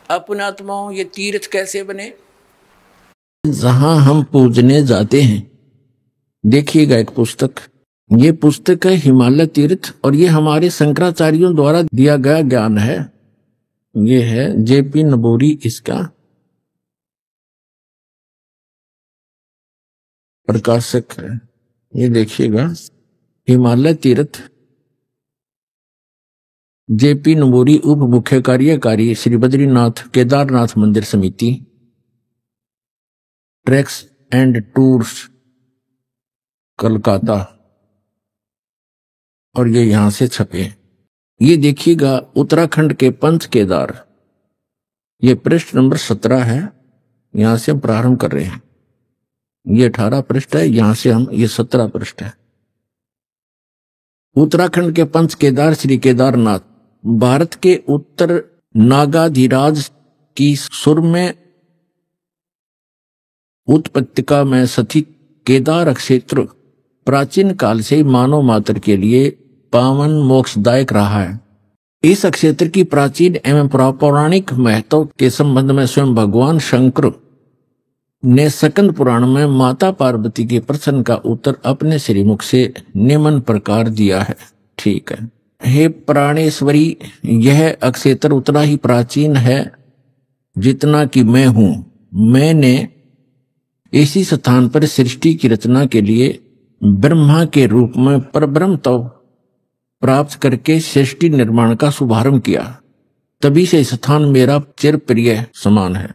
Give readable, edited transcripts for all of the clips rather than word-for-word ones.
अपनात्माओं ये तीर्थ कैसे बने? जहां हम पूजने जाते हैं, देखिएगा एक पुस्तक, ये पुस्तक है हिमालय तीर्थ, और ये हमारे शंकराचार्यों द्वारा दिया गया ज्ञान है। ये है जेपी नबोरी, इसका प्रकाशक है। ये देखिएगा हिमालय तीर्थ, जेपी नबोरी, उप मुख्य कार्यकारी श्री बद्रीनाथ केदारनाथ मंदिर समिति, ट्रैक्स एंड टूर्स कलकत्ता, और ये यहां से छपे। ये देखिएगा उत्तराखंड के पंच केदार, ये पृष्ठ नंबर 17 है। यहां से हम प्रारंभ कर रहे हैं। ये 18 पृष्ठ है, यहां से हम, ये 17 पृष्ठ है। उत्तराखंड के पंच केदार श्री केदारनाथ भारत के उत्तर नागाधिराज की सुर में उत्पत्तिका में स्थित केदार क्षेत्र प्राचीन काल से मानव मात्र के लिए पावन मोक्षदायक रहा है। इस क्षेत्र की प्राचीन एवं पौराणिक महत्व के संबंध में स्वयं भगवान शंकर ने स्कंद पुराण में माता पार्वती के प्रश्न का उत्तर अपने श्रीमुख से निम्न प्रकार दिया है। ठीक है। हे प्राणेश्वरी, यह क्षेत्र उतना ही प्राचीन है जितना कि मैं हूं। मैंने इसी स्थान पर सृष्टि की रचना के लिए ब्रह्मा के रूप में परब्रह्म तत्व प्राप्त करके सृष्टि निर्माण का शुभारंभ किया। तभी से स्थान मेरा चिर प्रिय समान है।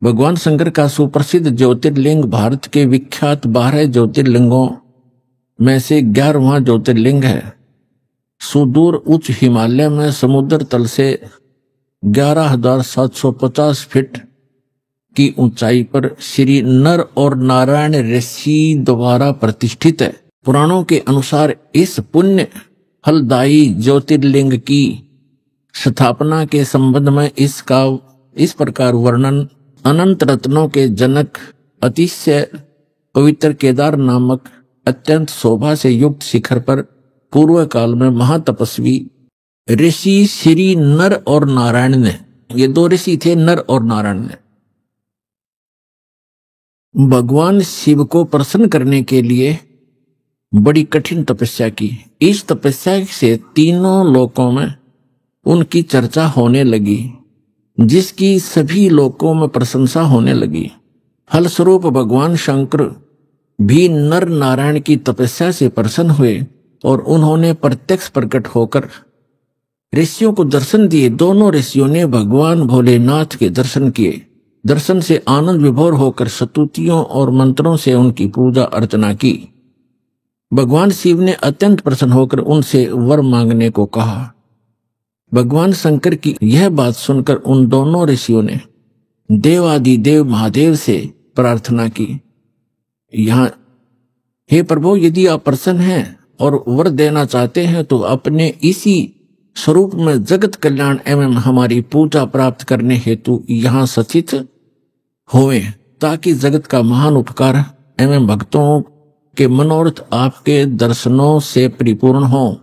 भगवान शंकर का सुप्रसिद्ध ज्योतिर्लिंग भारत के विख्यात 12 ज्योतिर्लिंगों में से 11वां ज्योतिर्लिंग है। सुदूर उच्च हिमालय में समुद्र तल से 11,750 फीट की ऊंचाई पर श्री नर और नारायण ऋषि द्वारा प्रतिष्ठित है। पुराणों के अनुसार इस पुण्य फलदायी ज्योतिर्लिंग की स्थापना के संबंध में इसका इस प्रकार वर्णन अनंत रत्नों के जनक अतिशय पवित्र केदार नामक अत्यंत शोभा से युक्त शिखर पर पूर्व काल में महातपस्वी ऋषि श्री नर और नारायण ने, ये 2 ऋषि थे, नर और नारायण ने भगवान शिव को प्रसन्न करने के लिए बड़ी कठिन तपस्या की। इस तपस्या से तीनों लोकों में उनकी चर्चा होने लगी, जिसकी सभी लोकों में प्रशंसा होने लगी। फलस्वरूप भगवान शंकर भी नर नारायण की तपस्या से प्रसन्न हुए और उन्होंने प्रत्यक्ष प्रकट होकर ऋषियों को दर्शन दिए। दोनों ऋषियों ने भगवान भोलेनाथ के दर्शन किए। दर्शन से आनंद विभोर होकर स्तुतियों और मंत्रों से उनकी पूजा अर्चना की। भगवान शिव ने अत्यंत प्रसन्न होकर उनसे वर मांगने को कहा। भगवान शंकर की यह बात सुनकर उन दोनों ऋषियों ने देवादिदेव महादेव से प्रार्थना की। यहाँ, हे प्रभु, यदि आप प्रसन्न हैं और वर देना चाहते हैं तो अपने इसी स्वरूप में जगत कल्याण एवं हमारी पूजा प्राप्त करने हेतु यहाँ सचित होवे, ताकि जगत का महान उपकार एवं भक्तों के मनोरथ आपके दर्शनों से परिपूर्ण हो।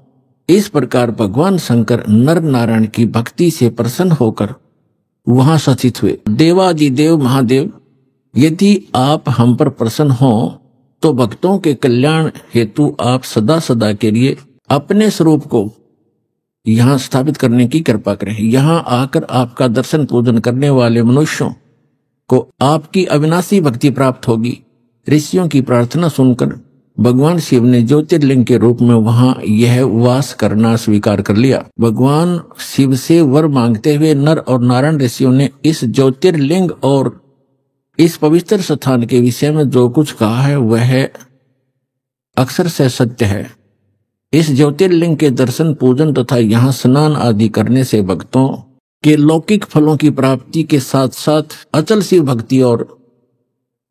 इस प्रकार भगवान शंकर नर नारायण की भक्ति से प्रसन्न होकर वहां सचित हुए। देवादिदेव महादेव, यदि आप हम पर प्रसन्न हो तो भक्तों के कल्याण हेतु आप सदा सदा के लिए अपने स्वरूप को यहाँ स्थापित करने की कृपा करें। यहाँ आकर आपका दर्शन पूजन करने वाले मनुष्यों को आपकी अविनाशी भक्ति प्राप्त होगी। ऋषियों की प्रार्थना सुनकर भगवान शिव ने ज्योतिर्लिंग के रूप में वहां यह वास करना स्वीकार कर लिया। भगवान शिव से वर मांगते हुए नर और नारायण ऋषियों ने इस ज्योतिर्लिंग और इस पवित्र स्थान के विषय में जो कुछ कहा है वह अक्षर से सत्य है। इस ज्योतिर्लिंग के दर्शन पूजन तथा यहाँ स्नान आदि करने से भक्तों के लौकिक फलों की प्राप्ति के साथ साथ अचल शिव भक्ति और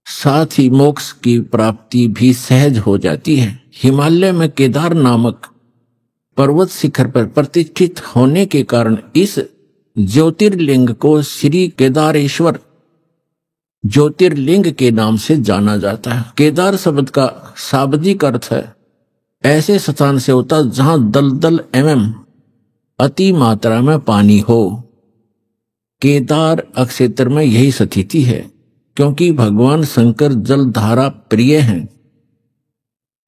साथ ही मोक्ष की प्राप्ति भी सहज हो जाती है। हिमालय में केदार नामक पर्वत शिखर पर प्रतिष्ठित होने के कारण इस ज्योतिर्लिंग को श्री केदारेश्वर ज्योतिर्लिंग के नाम से जाना जाता है। केदार शब्द का शाब्दिक अर्थ है ऐसे स्थान से होता जहां दलदल एवं अति मात्रा में पानी हो। केदार क्षेत्र में यही स्थिति है, क्योंकि भगवान शंकर जलधारा प्रिय हैं।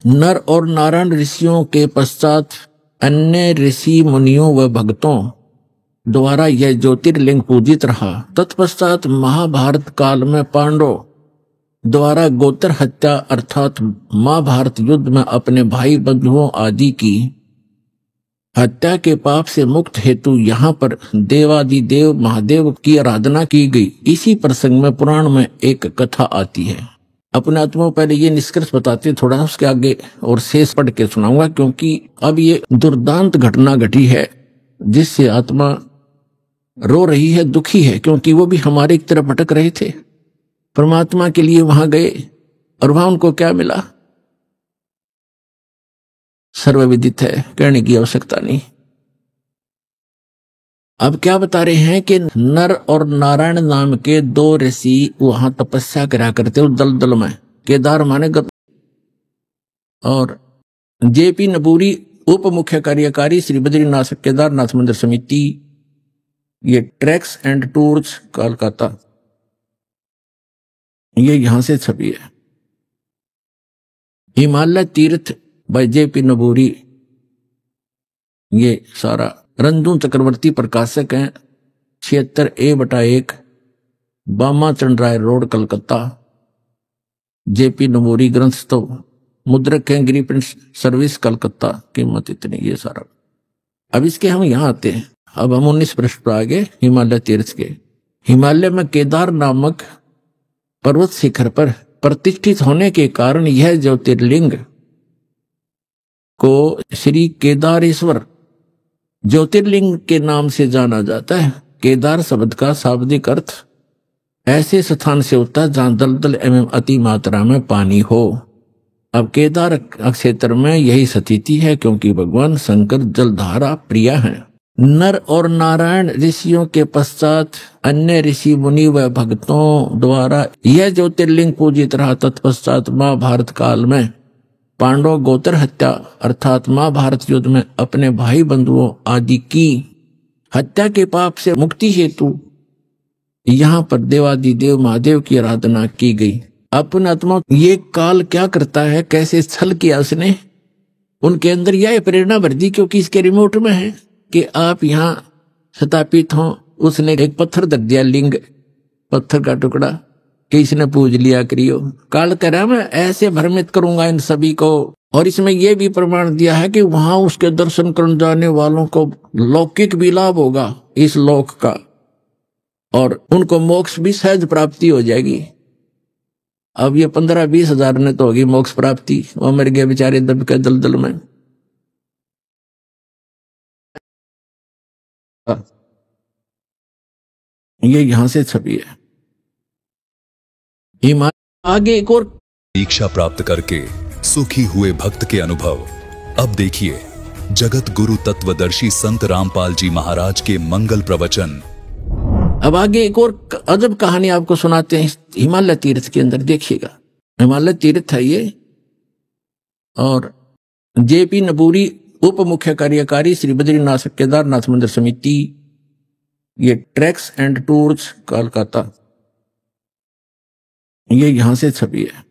नर और नारायण ऋषियों के पश्चात अन्य ऋषि मुनियों व भक्तों द्वारा यह ज्योतिर्लिंग पूजित रहा। तत्पश्चात महाभारत काल में पांडवों द्वारा गोत्र हत्या अर्थात महाभारत युद्ध में अपने भाई बंधुओं आदि की हत्या के पाप से मुक्त हेतु यहाँ पर देवादिदेव महादेव की आराधना की गई। इसी प्रसंग में पुराण में एक कथा आती है। अपने आत्मा पहले ये निष्कर्ष बताते, थोड़ा उसके आगे और शेष पढ़ के सुनाऊंगा, क्योंकि अब ये दुर्दांत घटना घटी है जिससे आत्मा रो रही है, दुखी है, क्योंकि वो भी हमारे एक तरफ भटक रहे थे, परमात्मा के लिए वहां गए और वहां उनको क्या मिला सर्वविदित है, कहने की आवश्यकता नहीं। अब क्या बता रहे हैं कि नर और नारायण नाम के दो ऋषि वहां तपस्या करा करते उस दलदल में, केदार माने और जेपी नबूरी उप मुख्य कार्यकारी श्री बद्रीनाथ केदारनाथ मंदिर समिति, ये ट्रैक्स एंड टूर्स कोलकाता, ये यहां से छपी है। हिमालय तीर्थ बाय जेपी नबूरी, ये सारा रंजू चक्रवर्ती प्रकाशक हैं, 76A/1 बामा चंद्राय रोड कलकत्ता। जेपी नबूरी ग्रंथ तो मुद्रक हैं, गिरी प्रिंट सर्विस कलकत्ता, कीमत इतनी, ये सारा। अब इसके हम यहां आते हैं। अब हम 19 पृष्ठ पर आगे हिमालय तीर्थ के। हिमालय में केदार नामक पर्वत शिखर पर प्रतिष्ठित होने के कारण यह ज्योतिर्लिंग को श्री केदारेश्वर ज्योतिर्लिंग के नाम से जाना जाता है। केदार शब्द का शाब्दिक अर्थ ऐसे स्थान से होता है जहां दलदल एवं अति मात्रा में पानी हो। अब केदार क्षेत्र में यही स्थिति है, क्योंकि भगवान शंकर जलधारा प्रिय हैं। नर और नारायण ऋषियों के पश्चात अन्य ऋषि मुनि व भक्तों द्वारा यह ज्योतिर्लिंग पूजित रहा। तत्पश्चात महाभारत काल में पांडव गोत्र हत्या अर्थात महाभारत युद्ध में अपने भाई बंधुओं आदि की हत्या के पाप से मुक्ति हेतु यहाँ पर देवादिदेव महादेव की आराधना की गई। अपने आत्मा ये काल क्या करता है, कैसे छल किया उसने, उनके अंदर यह प्रेरणा भर दी, क्योंकि इसके रिमोट में है कि आप यहाँ स्थापित हो। उसने एक पत्थर धर दिया, लिंग पत्थर का टुकड़ा, कि इसने पूज लिया करियो। काल कह रहा मैं ऐसे भ्रमित करूंगा इन सभी को। और इसमें यह भी प्रमाण दिया है कि वहां उसके दर्शन करने जाने वालों को लौकिक भी लाभ होगा इस लोक का, और उनको मोक्ष भी सहज प्राप्ति हो जाएगी। अब ये 15-20 हजार ने तो होगी मोक्ष प्राप्ति, वो मर गए बेचारे दब के दलदल में। ये यहां से छपी है। आगे एक और दीक्षा प्राप्त करके सुखी हुए भक्त के अनुभव। अब देखिए जगत गुरु तत्वदर्शी संत रामपाल जी महाराज के मंगल प्रवचन। अब आगे एक और अजब कहानी आपको सुनाते हैं हिमालय तीर्थ के अंदर। देखिएगा, हिमालय तीर्थ है ये, और जेपी नबूरी उप मुख्य कार्यकारी श्री बद्रीनाथ केदारनाथ मंदिर समिति, ये ट्रैक्स एंड टूर्स कोलकाता, ये यहां से छपी है।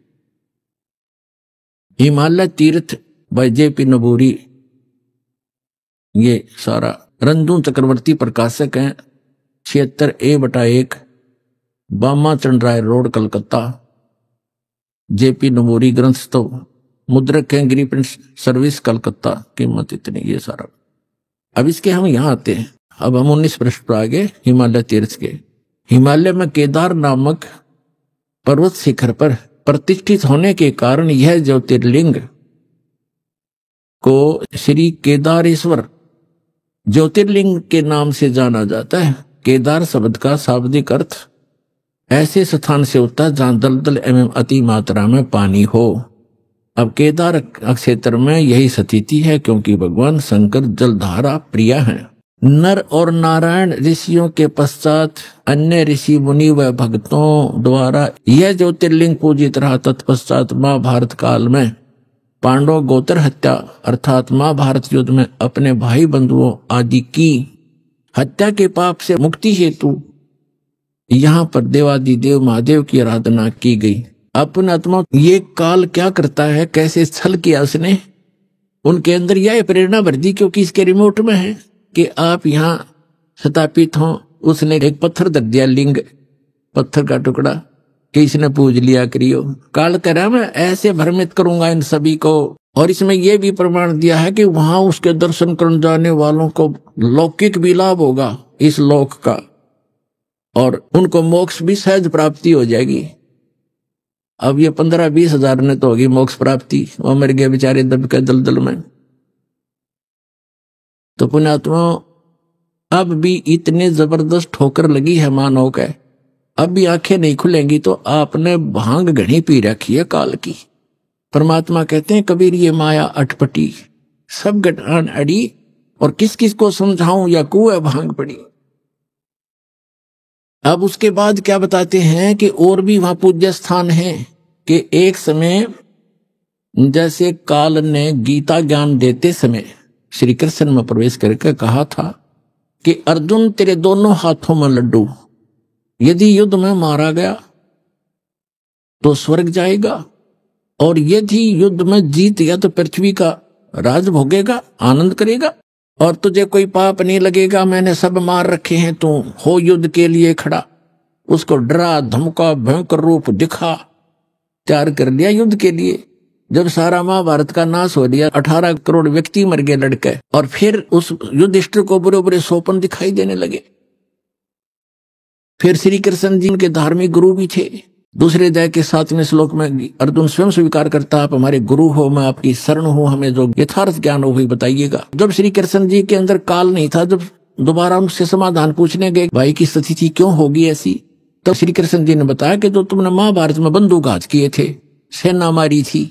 हिमालय तीर्थ बाय जेपी नबूरी, ये सारा रंजू चक्रवर्ती प्रकाशक हैं, 76A/1 बामा चंद्राय रोड कलकत्ता। जेपी नबूरी ग्रंथ तो मुद्रक हैं, गिरी प्रिंट सर्विस कलकत्ता, कीमत इतनी, ये सारा। अब इसके हम यहां आते हैं। अब हम 19 पृष्ठ पर आगे हिमालय तीर्थ के। हिमालय में केदार नामक पर्वत शिखर पर प्रतिष्ठित होने के कारण यह ज्योतिर्लिंग को श्री केदारेश्वर ज्योतिर्लिंग के नाम से जाना जाता है। केदार शब्द का शाब्दिक अर्थ ऐसे स्थान से होता है जहां दलदल एवं अति मात्रा में पानी हो। अब केदार क्षेत्र में यही स्थिति है, क्योंकि भगवान शंकर जलधारा प्रिय हैं। नर और नारायण ऋषियों के पश्चात अन्य ऋषि मुनि व भक्तों द्वारा यह ज्योतिर्लिंग पूजित रहा। तत्पश्चात महाभारत काल में पांडव गोत्र हत्या अर्थात महाभारत युद्ध में अपने भाई बंधुओं आदि की हत्या के पाप से मुक्ति हेतु यहाँ पर देवादिदेव महादेव की आराधना की गई। अपने आत्मा ये काल क्या करता है, कैसे छल किया उसने, उनके अंदर यह प्रेरणा भर दी, क्योंकि इसके रिमोट में है कि आप यहाँ स्थापित हों। उसने एक पत्थर धर दिया, लिंग पत्थर का टुकड़ा, कि इसने पूज लिया करियो। काल कह रहा मैं ऐसे भ्रमित करूंगा इन सभी को। और इसमें यह भी प्रमाण दिया है कि वहां उसके दर्शन करने जाने वालों को लौकिक भी लाभ होगा इस लोक का, और उनको मोक्ष भी सहज प्राप्ति हो जाएगी। अब ये 15-20 हजार ने तो होगी मोक्ष प्राप्ति, वो मर गए बेचारे दब के दलदल में। तो पुण्यात्मा अब भी इतने जबरदस्त ठोकर लगी है मानव के, अब भी आंखें नहीं खुलेंगी तो आपने भांग घनी पी रखी है काल की। परमात्मा कहते हैं कबीर ये माया अटपटी, सब गठान अड़ी, और किस किस को समझाऊं या कुएं भांग पड़ी। अब उसके बाद क्या बताते हैं कि और भी वहां पूज्य स्थान है, कि एक समय जैसे काल ने गीता ज्ञान देते समय श्री कृष्ण में प्रवेश करके कहा था कि अर्जुन तेरे दोनों हाथों में लड्डू, यदि युद्ध में मारा गया तो स्वर्ग जाएगा, और यदि युद्ध में जीत गया तो पृथ्वी का राज भोगेगा, आनंद करेगा, और तुझे कोई पाप नहीं लगेगा, मैंने सब मार रखे हैं, तू हो युद्ध के लिए खड़ा। उसको डरा धमका भयंकर रूप दिखा, तैयार कर लिया युद्ध के लिए। जब सारा महाभारत का नाश हो लिया, 18 करोड़ व्यक्ति मर गए लड़के, और फिर उस युधिष्ठिर को बुरे बुरे सोपन दिखाई देने लगे। फिर श्री कृष्ण जी के धार्मिक गुरु भी थे। दूसरे अध्याय के 7वें श्लोक में अर्जुन स्वयं स्वीकार करता, आप हमारे गुरु हो, मैं आपकी शरण हूं, हमें जो यथार्थ ज्ञान हो वही बताइएगा। जब श्री कृष्ण जी के अंदर काल नहीं था, जब दोबारा उनसे समाधान पूछने गए भाई की स्थिति थी क्यों होगी ऐसी, तब श्री कृष्ण जी ने बताया कि जो तुमने महाभारत में बंदूकघात किए थे, सेना मारी थी,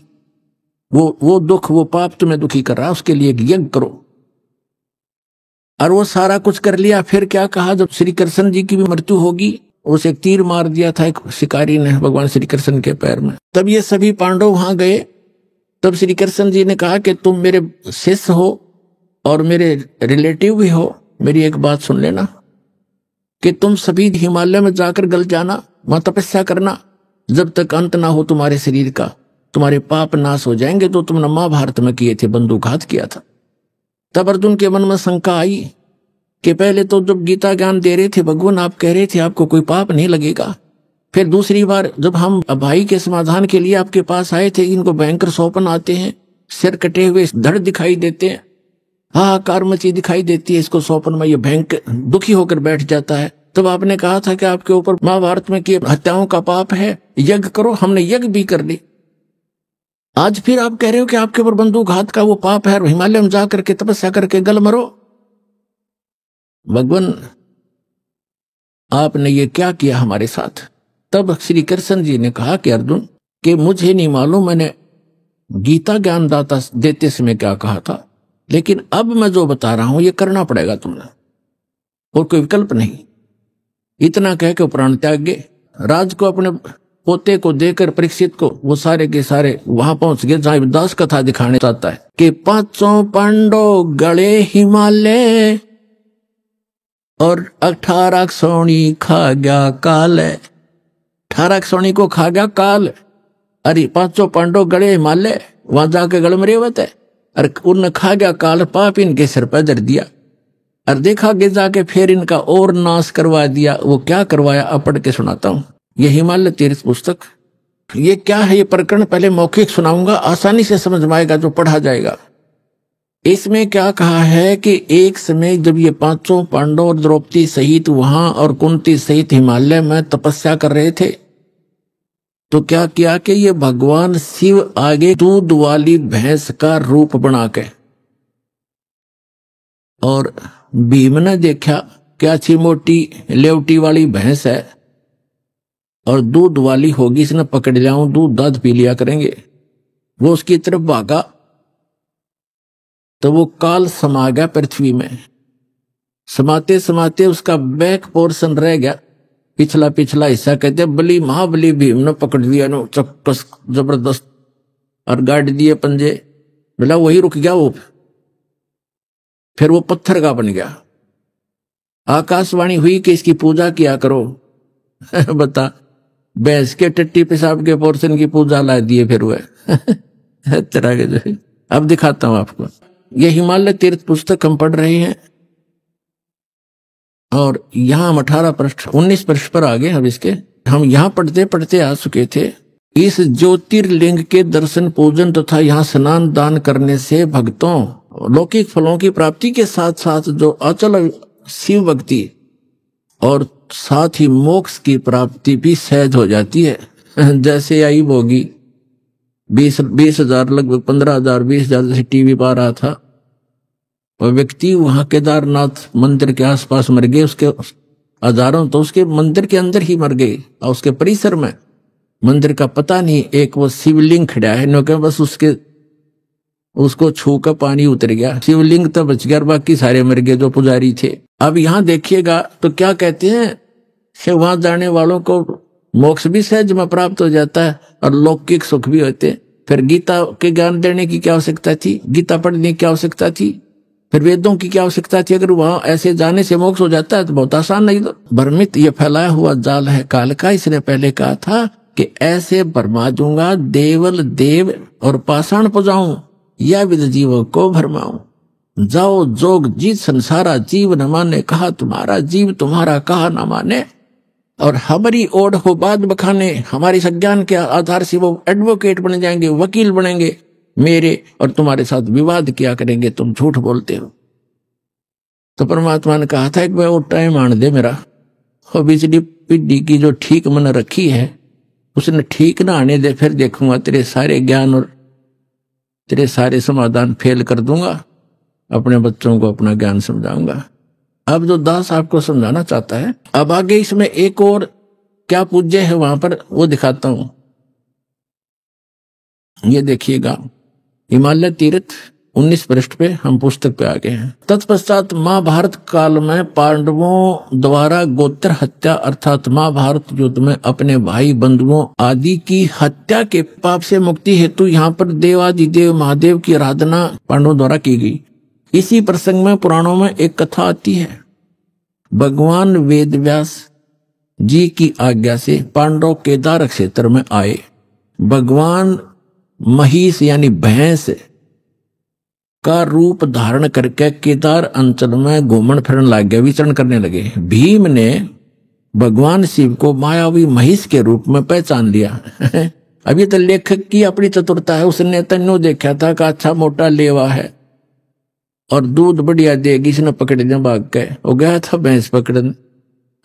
वो दुख, वो पाप तुम्हें दुखी कर रहा, उसके लिए यज्ञ करो। और वो सारा कुछ कर लिया। फिर क्या कहा, जब श्री कृष्ण जी की भी मृत्यु होगी, उसे एक तीर मार दिया था एक शिकारी ने भगवान श्री कृष्ण के पैर में। तब ये सभी पांडव वहां गए। तब श्री कृष्ण जी ने कहा कि तुम मेरे शिष्य हो और मेरे रिलेटिव भी हो, मेरी एक बात सुन लेना, कि तुम सभी हिमालय में जाकर गल जाना, वहां तपस्या करना, जब तक अंत ना हो तुम्हारे शरीर का, तुम्हारे पाप नाश हो जाएंगे जो तुमने महाभारत में किए थे, बंदूकघात किया था। तब अर्जुन के मन में शंका आई कि पहले तो जब गीता ज्ञान दे रहे थे भगवान, आप कह रहे थे आपको कोई पाप नहीं लगेगा। फिर दूसरी बार जब हम भाई के समाधान के लिए आपके पास आए थे, इनको भयंकर सौपन आते हैं, सिर कटे हुए धड़ दिखाई देते हैं, हाहाकार मची दिखाई देती है इसको सौपन में, ये भयंकर दुखी होकर बैठ जाता है। तब आपने कहा था कि आपके ऊपर महाभारत में किए हत्याओं का पाप है, यज्ञ करो, हमने यज्ञ भी कर ली। आज फिर आप कह रहे हो कि आपके ऊपर बंदूकघात का वो पाप है, हिमालय में जाकर के तपस्या करके गल मरो। भगवान आपने ये क्या किया हमारे साथ? तब श्री कृष्ण जी ने कहा कि अर्जुन, कि मुझे नहीं मालूम मैंने गीता ज्ञान दाता देते समय क्या कहा था, लेकिन अब मैं जो बता रहा हूं ये करना पड़ेगा तुमने, और कोई विकल्प नहीं। इतना कह के प्राण त्याग गए। राज को अपने पोते को देकर परीक्षित को वो सारे के सारे वहां पहुंच गए जहां दास कथा दिखाने चाहता है कि 5 पांडव गले हिमालय और 18 सोनी खा गया काल। 18 सोनी को खा गया काल। अरे 5 पांडव गले हिमालय, वहां जाके गल मरे हुए थे, और उन्हें खा गया काल, पाप इनके सिर पर धर दिया, और देखा कि जाके फिर इनका और नाश करवा दिया। वो क्या करवाया अब पढ़ के सुनाता हूं। ये हिमालय तीर्थ पुस्तक, ये क्या है ये प्रकरण पहले मौखिक सुनाऊंगा, आसानी से समझ में आएगा जो पढ़ा जाएगा। इसमें क्या कहा है कि एक समय जब ये 5 पांडव और द्रौपदी सहित वहां और कुंती सहित हिमालय में तपस्या कर रहे थे, तो क्या किया कि ये भगवान शिव आगे दूध वाली भैंस का रूप बना के, और भीम ने देखा क्या अच्छी मोटी लेवटी वाली भैंस है और दूध वाली होगी, इसने पकड़ लिया हूं, दूध दाद पी लिया करेंगे। वो उसकी तरफ भागा तो वो काल समा गया पृथ्वी में। समाते समाते उसका बैक पोर्शन रह गया, पिछला हिस्सा। कहते बली महाबली भीम ने पकड़ लिया नो चक्कस जबरदस्त, और गाड़ दिए पंजे, बोला वही रुक गया वो, फिर वो पत्थर का बन गया। आकाशवाणी हुई कि इसकी पूजा किया करो, बता, भैंस के टट्टी पेशाब के पोर्शन की पूजा ला दिए फिर हुए तरह के जो। अब दिखाता हूं आपको, ये हिमालय तीर्थ पुस्तक हम पढ़ रहे हैं और यहां हम 18 पृष्ठ 19 पृष्ठ पर आ गए। अब इसके हम यहां पढ़ते पढ़ते आ चुके थे। इस ज्योतिर्लिंग के दर्शन पूजन तथा यहाँ स्नान दान करने से भक्तों लौकिक फलों की प्राप्ति के साथ साथ जो अचल शिव भक्ति और साथ ही मोक्ष की प्राप्ति भी सहज हो जाती है। जैसे आई भोगी 20,000 लगभग 15,000 20,000 जैसे टीवी पर आ रहा था, वह व्यक्ति वहां केदारनाथ मंदिर के आसपास मर गए, उसके हजारों तो उसके मंदिर के अंदर ही मर गए और उसके परिसर में मंदिर का पता नहीं। एक वो शिवलिंग खड़ा है नो, बस उसको छू कर पानी उतर गया, शिवलिंग तो बच गया और बाकी सारे मर गए जो पुजारी थे। अब यहां देखिएगा तो क्या कहते हैं कि वहां जाने वालों को मोक्ष भी सहज में प्राप्त हो जाता है और लौकिक सुख भी होते। फिर गीता के ज्ञान देने की क्या आवश्यकता थी, गीता पढ़ने की क्या आवश्यकता थी, फिर वेदों की क्या आवश्यकता थी। अगर वहां ऐसे जाने से मोक्ष हो जाता है तो बहुत आसान। नहीं तो भ्रमित ये फैलाया हुआ जाल है काल का। इसने पहले कहा था कि ऐसे भरमा दूंगा देवल देव और पाषाण पुजाऊं या विद जीवों को भरमाऊं। जाओ जोग जीत संसारा जीव न माने, कहा तुम्हारा जीव तुम्हारा कहा न माने। और हमारी ओढ़ हो बात बखाने, हमारी संज्ञान के आधार से वो एडवोकेट बन जाएंगे, वकील बनेंगे मेरे, और तुम्हारे साथ विवाद किया करेंगे, तुम झूठ बोलते हो। तो परमात्मा ने कहा था एक बार वो टाइम आने दे मेरा, और बिजली पिड्डी की जो ठीक मन रखी है उसने ठीक ना आने दे, फिर देखूंगा तेरे सारे ज्ञान और तेरे सारे समाधान फेल कर दूंगा, अपने बच्चों को अपना ज्ञान समझाऊंगा। अब जो दास आपको समझाना चाहता है, अब आगे इसमें एक और क्या पूज्य है वहां पर वो दिखाता हूं। ये देखिएगा हिमालय तीर्थ 19 पृष्ठ पे हम पुस्तक पे आ गए हैं। तत्पश्चात महाभारत काल में पांडवों द्वारा गोत्र हत्या अर्थात महाभारत युद्ध में अपने भाई बंधुओं आदि की हत्या के पाप से मुक्ति हेतु यहाँ पर देवादिदेव महादेव की आराधना पांडवों द्वारा की गई। इसी प्रसंग में पुराणों में एक कथा आती है। भगवान वेदव्यास जी की आज्ञा से पांडव केदार क्षेत्र में आए। भगवान महिष यानी भैंस का रूप धारण करके केदार अंचल में घूमन फिरन लग गया, विचरण करने लगे। भीम ने भगवान शिव को मायावी महिष के रूप में पहचान लिया। अभी तो लेखक की अपनी चतुरता है, उसने तन्नो देखा था कि अच्छा मोटा लेवा है और दूध बढ़िया देगी, इसने पकड़ दिया भाग के। वो गया था भैंस पकड़न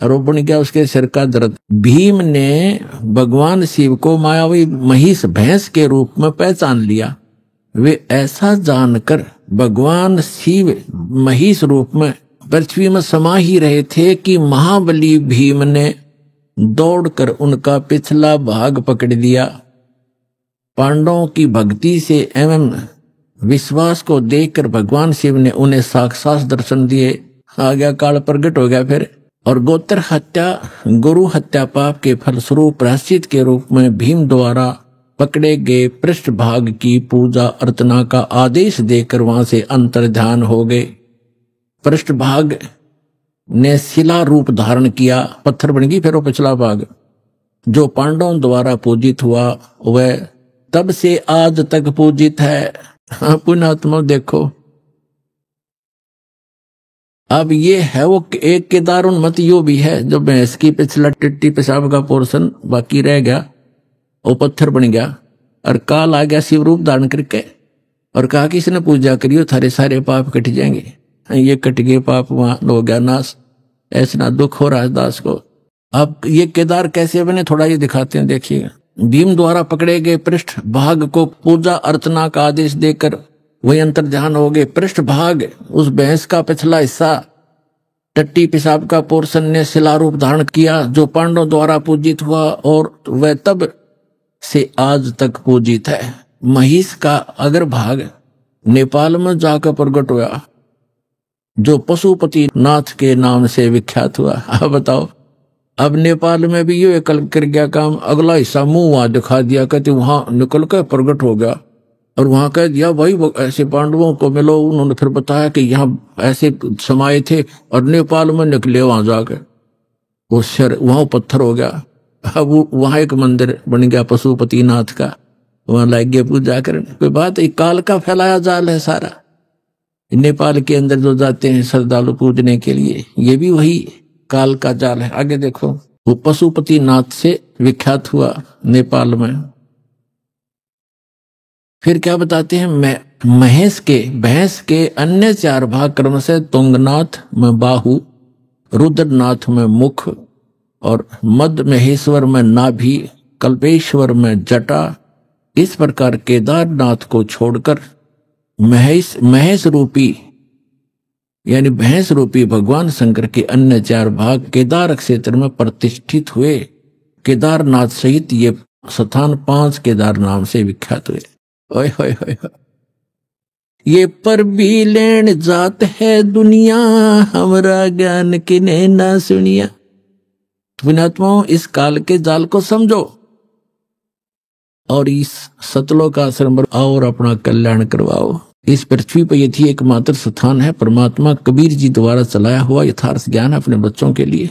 और वो बन गया उसके सिर का दर्द। भीम ने भगवान शिव को मायावी महिष भैंस के रूप में पहचान लिया। वे ऐसा जानकर भगवान शिव महिष रूप में पृथ्वी में समा ही रहे थे कि महाबली भीम ने दौड़कर उनका पिछला भाग पकड़ लिया। पांडवों की भक्ति से एवं विश्वास को देखकर भगवान शिव ने उन्हें साक्षात दर्शन दिए। आ गया काल प्रगट हो गया फिर। और गोत्र हत्या गुरु हत्या पाप के फलस्वरूप प्रायश्चित के रूप में भीम द्वारा पकड़े गए पृष्ठ भाग की पूजा अर्चना का आदेश देकर वहां से अंतर्ध्यान हो गए। पृष्ठ भाग ने शिला रूप धारण किया, पत्थर बन गई। फिर वो पिछला भाग जो पांडवों द्वारा पूजित हुआ वह तब से आज तक पूजित है। पुण्यात्मा देखो, अब ये है वो एक केदार उन्मत यो भी है जो भैंस की पिछला टिट्टी पेशाब का पोर्शन बाकी रह गया, वो पत्थर बन गया और काल आ गया शिव रूप धारण करके और कहा कि इसने पूजा करियो थारे सारे पाप कट जाएंगे। ये कट गए पाप, वहां हो गया नाश। ऐसा दुख हो रहा है दास को। अब ये केदार कैसे बने थोड़ा ये दिखाते हैं, देखिएगा। भीम द्वारा पकड़े गए पृष्ठ भाग को पूजा अर्चना का आदेश देकर वही अंतर्ध्यान हो गए। पृष्ठ भाग उस भैंस का पिछला हिस्सा टट्टी पेशाब का पोर्शन ने शिला रूप धारण किया जो पांडवों द्वारा पूजित हुआ और वह तब से आज तक पूजित है। महिष का अगर भाग नेपाल में जाकर प्रकट हुआ जो पशुपति नाथ के नाम से विख्यात हुआ। अब बताओ, अब नेपाल में भी ये कल कर गया काम, अगला हिस्सा मुंह वहां दिखा दिया, कहते वहां निकल कर प्रकट हो गया और वहां कह दिया भाई ऐसे पांडवों को मिलो। उन्होंने फिर बताया कि यहाँ ऐसे समाये थे और नेपाल में निकले वहां जाकर। वो शर वहां पत्थर हो गया। अब वहां एक मंदिर बन गया पशुपतिनाथ का, वहां लग गए पूजा करने। कोई बात, एक काल का फैलाया जाल है सारा। नेपाल के अंदर जो जाते हैं श्रद्धालु पूजने के लिए, ये भी वही काल का जाल है। आगे देखो, वो पशुपतिनाथ से विख्यात हुआ नेपाल में। फिर क्या बताते हैं, भैंस के अन्य 4 भाग क्रम से तुंगनाथ में बाहु, रुद्रनाथ में मुख और मध्य महेश्वर में नाभि, कल्पेश्वर में जटा। इस प्रकार केदारनाथ को छोड़कर महेश रूपी यानी भैंस रूपी भगवान शंकर के अन्य 4 भाग केदार क्षेत्र में प्रतिष्ठित हुए। केदारनाथ सहित ये स्थान 5 केदार नाम से विख्यात हुए। ओए होए होए, ये पर भी लेन जात है दुनिया, हमरा ज्ञान किने ना सुनिया। पुण्यात्माओं, इस काल के जाल को समझो और इस सतलोक आश्रम पर आओ और अपना कल्याण करवाओ। इस पृथ्वी पर यही एकमात्र स्थान है परमात्मा कबीर जी द्वारा चलाया हुआ यथार्थ ज्ञान अपने बच्चों के लिए।